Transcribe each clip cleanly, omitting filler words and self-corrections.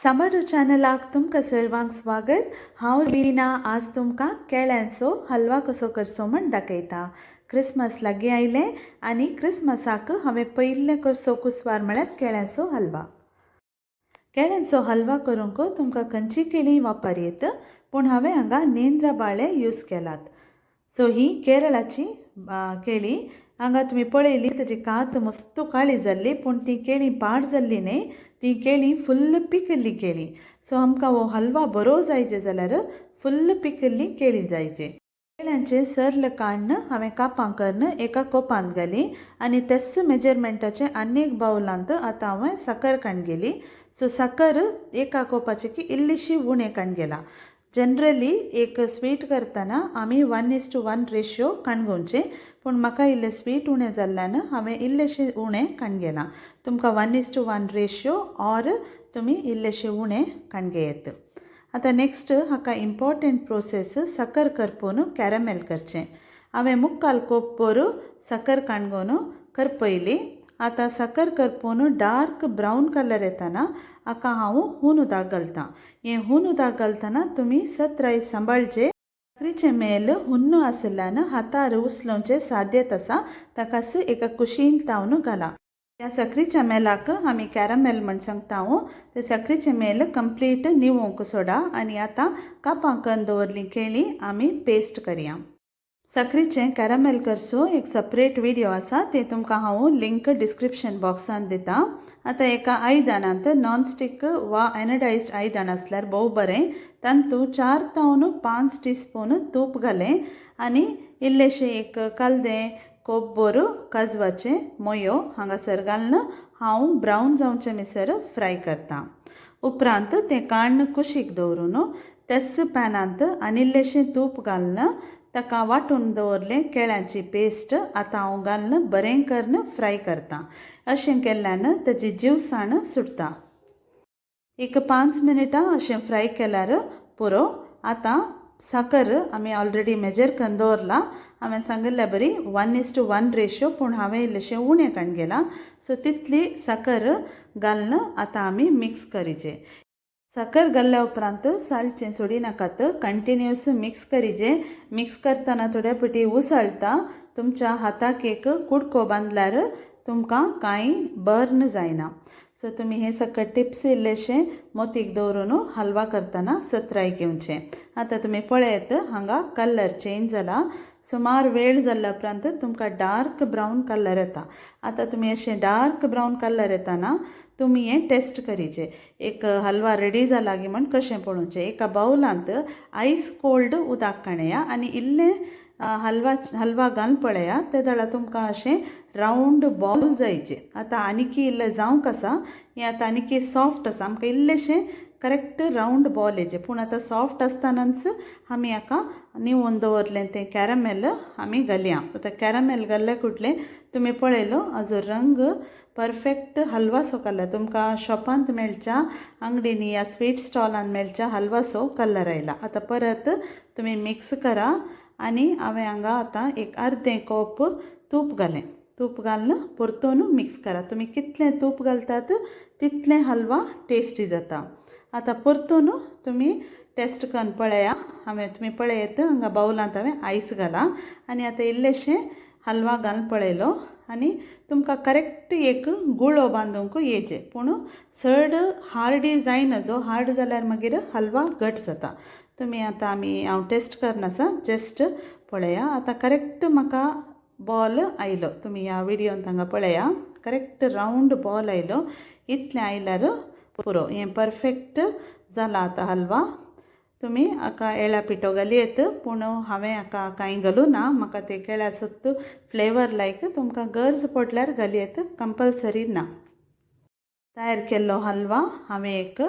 समर चॅनलाक तुमकां सर्वांक स्वागत। हांव रीना आज तुमकां केळ्यांचो हलवा कसो करचो म्हण दाखयता। क्रिसमस लागीं आयलें आनी क्रिसमसाक हांवें पयलें कसो कुसवार म्हळ्यार केळ्यांचो हलवा। केळ्यांचो हलवा करूंक तुमकां खंयची केळीं वापर पूण हांवें हांगा नेंद्र बाळे यूज केलात। सो ही केरळाची केळी। हांगा तुमी पळयली तेजी कात मस्त काळी जाल्ली, पूण ती केळी पाड जाल्ली न्ही, ती केळी फुल्ल पिकल्ली केळी। सो आमकां हो हलवा बरो जायचे जाल्यार फुल्ल पिकल्ली केळी जायचे। केळ्यांचे सर्ल काडून हांवें कापां करून एका कोपांत घाली आनी तेच मेजरमेंटाचे आनी एक बावलांत आतां हांवें साकर काडून गेली। सो साकर एका कोपाची की इल्लीशी उणें काडून गेला। जनरली एक स्वीट करतना आमी 1:1 रेशियो काडून घेवचें, पूण म्हाका इल्लें स्वीट उणें जाल्ल्यान हांवें इल्लेशें उणें काडून गेलां। तुमकां 1:1 रेशियो ऑर तुमी इल्लेशें उणें काडून घेयात। आतां नेक्स्ट हाका इम्पॉर्टंट प्रोसेस साकर करपून कॅरमेल करचें। हांवें मुक्काल कोप भर साकर काडून घेवन करपयली। आतां साकर करपून डार्क ब्रावन कलर येताना हाका हांव हून उदक घालतां। हें हून उदक घालतना तुमी सत्राय सांबाळचें। साकरीचें मेल हुन्न आसल्यान हातार उचलोवचें साध्यत आसा, ताकाच एका कुशीन तावन घाला। ह्या साकरीच्या मेलाक आमी कॅरमेल म्हण सांगता। ते साकरीचें मेल कंप्लीट निवोवंक सोडा आनी आतां कापां करून दवरली केळी आमी पेस्ट करया। साकरीचें कॅरमेल करचो एक सेपरेट व्हिडिओ आसा, ते तुमकां हांव लिंक डिस्क्रिप्शन बॉक्सान दितां। आतां एका आयदनांत नॉनस्टिक वा एनोडायज्ड आयदन आसल्यार भोव बरें, तातूंत 4 तावन 5 टीस्पून तूप घालें आनी इल्लेशें एक कालदें कोपभर काजवाचे मोयो हांगासर घालून हांव ब्रावन जावचे मिसर फ्राय करतां। उपरांत तें काडून कुशीक दवरून तेच पॅनांत आनी इल्लेशें तूप घालून ताका वांटून दवरलें केळ्यांची पेस्ट आतां हांव घालून बरें करून फ्राय करतां। अशें केल्ल्यान ताची जीवसाण सुटता। एक 5 मिनटां अशें फ्राय केल्यार पुरो। आतां साकर आमी ऑलरेडी मेजर करून दवरला। हांवें सांगिल्ल्या बरी 1:1 रेशियो, पूण हांवें इल्लेशें उणें काडून गेलां। सो तितली साकर घालून आतां आमी मिक्स करीचें। साकर घाल्ल्या उपरांत सालचें सोडिनाकात, कंटिन्युअस मिक्स करीचें। मिक्स करतना थोड्या फावटी उसळटा, तुमच्या हाताक एक कुडको बांदल्यार तुमकां कांय बर्न जायना। सो तुमी हे सकट टिप्स इल्लेशें मोतीक दवरून हलवा करतना सत्राय घेवचें। आतां तुमी पळयत हांगा कलर चेंज जाला। सुमार वेळ जाल्ल्या उपरांत तुमकां डार्क ब्रावन कलर येता। आतां तुमी अशें डार्क ब्रावन कलर येताना तुमी हें टेस्ट करीचें। एक हलवा रेडी जाला की म्हण कशें पळोवचें। एका बावलांत आयस कोल्ड उदक काडया आनी इल्लें हलवा घालून पळया। ते जाल्यार तुमकां अशें रावंड बॉल जायचे। आतां आनीकी इल्लें जावंक आसा, हें आतां आनीकी सॉफ्ट आसा, आमकां इल्लेशें करेक्ट रावंड बॉल येचे। पूण आतां सॉफ्ट आसतनाच आमी हाका निवोवन दवरलें तें कॅरमेल आमी घालया। आतां कॅरमेल घाल्ले कुटलें तुमी पळयलो हाजो रंग परफेक्ट हलवासो कलर तुमकां शॉपांत मेळच्या अंगडीनी या स्वीट स्टॉलांत मेळच्या हलवासो कलर आयला। आतां परत तुमी मिक्स करा आनी हांवें हांगा आतां एक अर्दें कप तूप घालें। तूप घालून परतून मिक्स करा। तुमी कितलें तूप घालतात तितलें हलवा टेस्टी जाता। आतां परतून तुमी टेस्ट करून पळया। तुमी पळयत हांगा बावलांत हांवें आयस घाला आनी आतां इल्लेशें हलवा घालून पळयलो आनी तुमकां करेक्ट एक गुळो बांदूंक येचे, पूण चड हार्डी जायना। जो हार्ड जाल्यार मागीर हलवा घट जाता। तुमी आतां हांव टेस्ट करनासा, जस्ट पळया। आतां करेक्ट म्हाका बॉल आयलो। तुमी ह्या व्हिडिओंत हांगा पळया, करेक्ट रावंड बॉल आयलो। इतलें आयल्यार पुरो, हें परफेक्ट जाला आतां हलवा। तुमी हाका एळ्या पिठो घालयेत, पूण हांवें हाका कांय घालूं ना। म्हाका ते केळ्याचो फ्लेवर लायक, तुमकां गरज पडल्यार घालयेत, कंपल्सरी ना। तयार केल्लो हलवा हांवें एक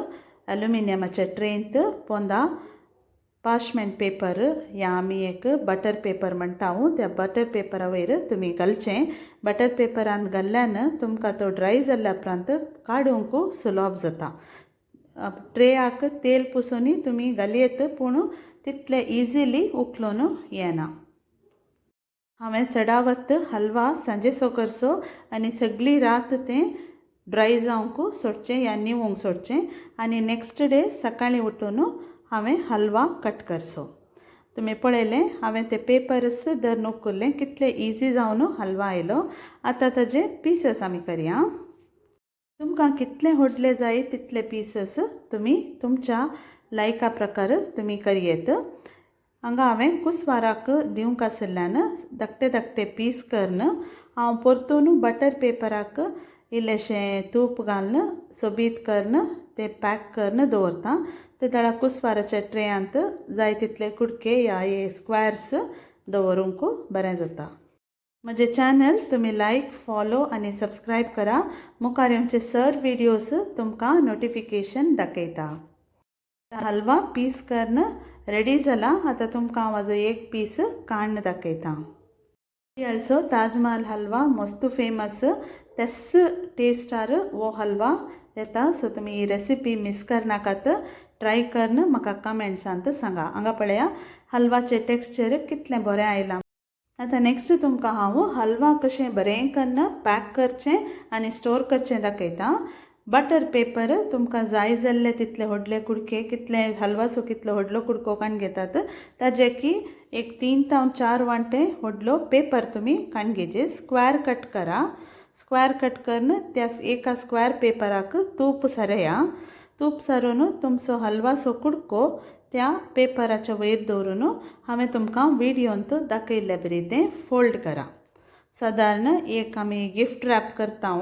एल्युमिनियमाच्या ट्रेंत पोंदा पार्चमेंट पेपर या आमी एक बटर पेपर म्हणटा, त्या बटर पेपरा वयर तुमी घालचें। बटर पेपरान घाल्ल्यान तुमकां तो ड्राय जाल्ल्या उपरांत काडूंक सुलभ जाता। ट्रेयाक तेल पुसून तुमी घालयेत, पूण तितलें इजिली उखलून येना। हांवें सडावत हलवा सांजेचो करचो आनी सगळी रात तें ड्राय जावंक सोडचें या निवूंक सोडचें आनी नेक्स्ट डे सकाळीं उठून हांवें हलवा कट करचो. तुमी पळयलें हांवें ते पेपर्स धर नोकरलें कितलें इजी जावन हलवा आयलो. आतां ताजे पीसस आमी करया. तुमकां कितले व्हडले जाय तितले पीसस तुमी तुमच्या लायका प्रकार तुमी करयेत. हांगा हांवें कुसवाराक दिवंक आशिल्ल्यान धाकटे धाकटे पीस करून हांव परतून बटर पेपराक इल्लेशें तूप घालून सोबीत करून ते पॅक करून दवरता. ते दळा कुसवाराच्या ट्रेयांत जाय तितले कुडके या स्क्वेर्स दवरूंक बरें जाता. म्हजे चॅनल तुमी लायक फॉलो आनी सबस्क्रायब करा. मुखार येवचे सर व्हिडिओज तुमकां नोटिफिकेशन दाखयता. हलवा पीस करून रेडी जाला. आतां तुमकां हांव म्हाजो एक पीस काडून दाखयता. ऑल्सो ताजमहल हलवा मस्त फेमस. तेच टेस्टार वो हलवा येता. सो तुमी ही रेसिपी मिस करनाकात. ट्राय करून म्हाका कमेंट्सांत सांगा. हांगा पळया हलवाचें टेक्स्चर कितलें बरें आयलां. आतां नेक्स्ट तुमकां हांव हलवा कशें बरें करून पॅक करचें आनी स्टोर करचें दाखयता. बटर पेपर तुमकां जाय जाल्ले तितले व्हडले कुडके कितले हलवासो कितलो व्हडलो कुडको काडून घेतात ताजे की एक 3 ते 4 वांटे व्हडलो पेपर तुमी काडून घेवचे. स्क्वेर कट करा. स्क्वेर कट करून त्या एका स्क्वेर पेपराक तूप सारया. तूप सारून तुमचो हलवासो कुडको त्या पेपराच्या वयर दवरून हांवें तुमकां व्हिडिओंत दाखयल्ले बरी तें फोल्ड करा. सादारण एक आमी गिफ्ट रॅप करता.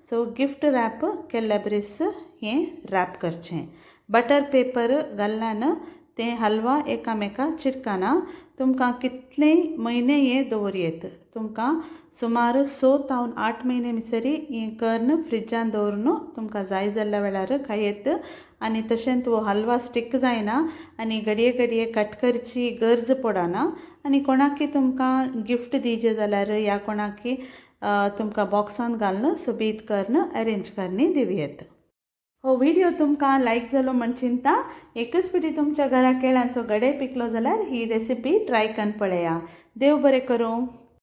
सो गिफ्ट रॅप केल्ल्या बरेस हें रॅप करचें. बटर पेपर घाल्ल्यान तें हलवा एकामेका चिटकाना. तुमकां कितलेय म्हयने हें दवरयेत. तुमकां सुमार 6 ते 8 म्हयने मिसरी हें करून फ्रिजान दवरून तुमकां जाय जाल्ल्या वेळार खायेत. आनी तशेंच वो हलवा स्टीक जायना आनी घडये घडये कट करची गरज पडना. आनी कोणाकी तुमकां गिफ्ट दिवचें जाल्यार या कोणाकी तुमकां बॉक्सान घालून सोबीत करून अरेंज करून दिवयेत. हो व्हिडिओ तुमकां लायक जालो म्हण चिंता. एकच पिटी तुमच्या घरा केळ्यांचो गडे पिकलो जाल्यार ही रेसिपी ट्राय करून पळया. देव बरें करूं.